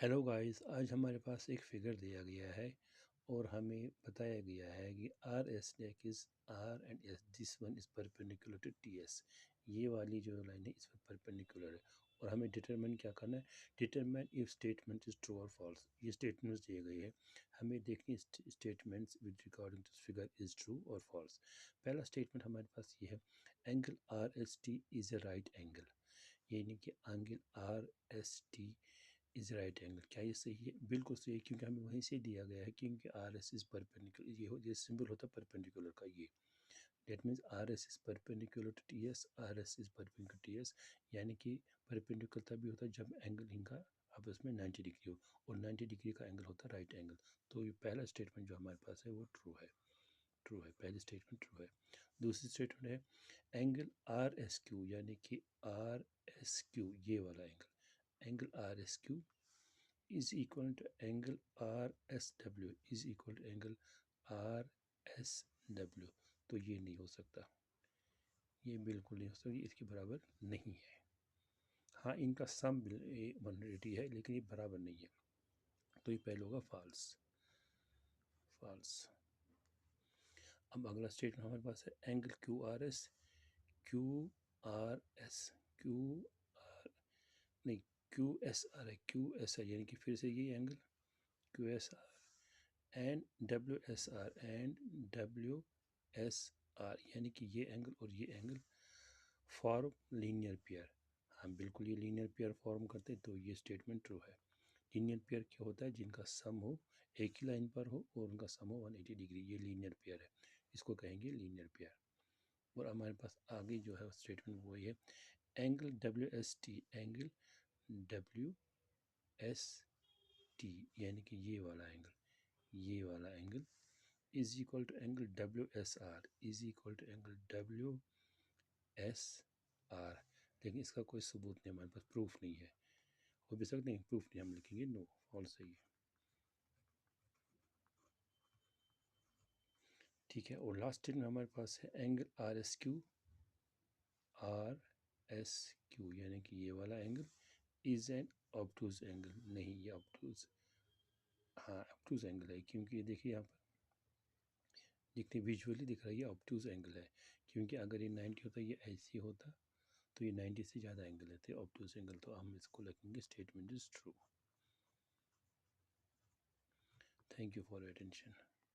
Hello guys, आज हमारे पास एक फिगर दिया गया है और हमें बताया गया है कि आर एस डेक is R and S, this one is perpendicular to T S. ये वाली जो लाइन है इस पर परपेंडिकुलर है और हमें डिटरमिन क्या करना है। Determine if statement is true और फॉल्स। ये स्टेटमेंट्स दिए गए हैं, हमें देखनी statements with regarding to figure is true और फॉल्स। पहला स्टेटमेंट हमारे पास ये है, angle R S T is a right angle. यानी कि angle R S T is right angle. क्या ये सही है? बिल्कुल सही है, क्योंकि हमें वहीं से दिया गया है क्योंकि आर एस इज़ परपेंडिकुलर। ये सिंबल होता है परपेंडिकुलर का। ये that means R S is perpendicular to T S, R S is perpendicular T S. यानी कि परपेंडिकुलर तभी होता है जब एंगल इनका आपस में 90 डिग्री हो, और 90 डिग्री का एंगल होता है राइट एंगल। तो ये पहला स्टेटमेंट जो हमारे पास है वो ट्रू है। ट्रू है, पहली स्टेटमेंट ट्रू है। दूसरी स्टेटमेंट है, एंगल आर एस क्यू, यानी कि आर एस क्यू ये वाला angle, angle R S Q is equal to angle RSW is equal to angle RSW। तो ये नहीं हो सकता, ये बिल्कुल नहीं हो सकता, ये इसके बराबर नहीं है। हाँ, इनका सम 180 है लेकिन ये बराबर नहीं है, तो ये पहले होगा फॉल्स। फॉल्स। अब अगला स्टेटमेंट हमारे पास है, angle Q R S, Q R S, Q R नहीं, क्यू एस आर है, क्यू एस आर, यानी कि फिर से ये angle Q S R and W S are and W S are, यानी कि ये एंगल और ये एंगल फॉर्म लीनियर पेयर। हम बिल्कुल ये लीनियर पेयर फॉर्म करते हैं, तो ये स्टेटमेंट ट्रू है। लीनियर पेयर क्या होता है? जिनका सम हो, एक ही लाइन पर हो और उनका सम हो 180 डिग्री, ये लीनियर पेयर है, इसको कहेंगे लीनियर पेयर। और हमारे पास आगे जो है स्टेटमेंट वो ये है, angle W S T, angle W S T, यानी कि ये वाला एंगल, ये वाला angle is equal to angle W S R, is equal to angle W S R. लेकिन इसका कोई सबूत नहीं, हमारे पास प्रूफ नहीं है। हो भी सकते नहीं, प्रूफ नहीं, हम लिखेंगे नो, फॉल्स है ये। ठीक है, और लास्ट में हमारे पास है angle R S Q, R S Q, यानी कि ये वाला एंगल इज एन ऑब्टूज एंगल। नहीं, ये ऑब्टूज, हाँ ऑब्टूज एंगल है, क्योंकि ये देखिए यहाँ पर दिखते विजुअली दिख रहा है ये ऑब्टूज एंगल है, क्योंकि अगर ये 90 होता ये ऐसे होता, तो ये 90 से ज़्यादा एंगल है, तो ऑब्टूज एंगल, तो हम इसको लिखेंगे statement is true. Thank you for your attention.